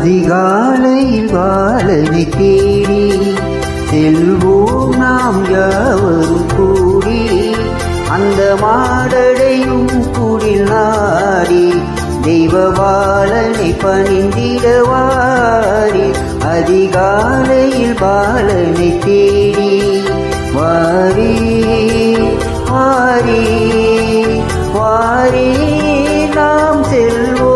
அதிகாலையில் பாலனை தேடி செல்வோம் நாம் யாவரும் கூடி, அந்த மாடடையும் குடில் நாடி தெய்வ பாலனை பணிந்திடவாரி. அதிகாலையில் பாலனை தேடி வாரி வாரி வாரி நாம் செல்வோம்.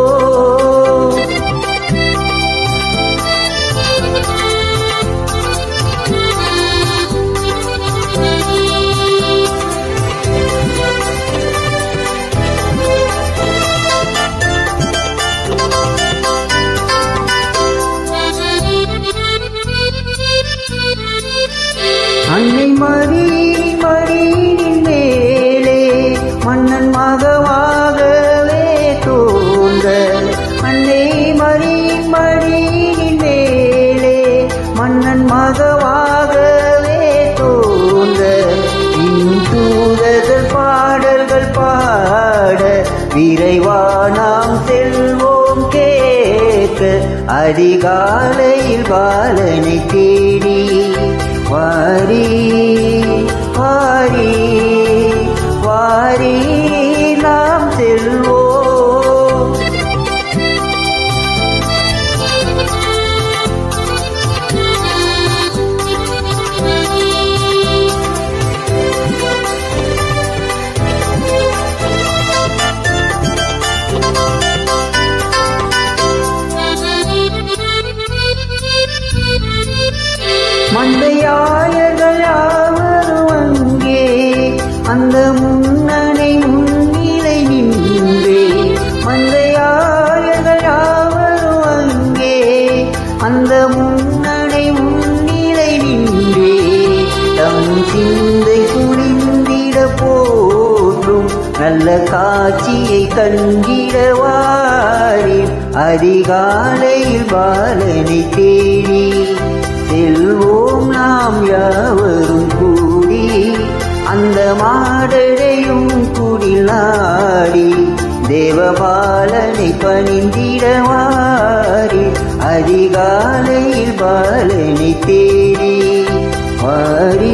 அன்னை மடியின் மேலே மன்னன் மகவாகவே தோன்ற, அன்னை மடியின் மேலே மன்னன் மகவாகவே தோன்ற, தூதர்கள் பாடல்கள் பாட விரைவா நாம் செல்வோம் கேட்க. அதிகாலையில் பாலனை தேடி வாரி வாரி வாரி நாம் செல்வோம். மந்தையாயர்கள் யாவரும் அங்கே அந்த முன்னணி முன்னிலை நின்றே, மந்தையாயர்கள் யாவரும் அங்கே அந்த முன்னணி முன்னிலை நின்றே, தம் சிந்தை குளிந்திட போற்றும் நல்ல காட்சியை கண்டிடவாரி. அதிகாலையில் பாலனை தேடி செல்வோம் நாம் யாவரும் கூடி, அந்த மாடடையும் குடில் நாடி தேவபாலனை பணிந்திடவாரி. அதிகாலையில் பாலனை தேடி வாரி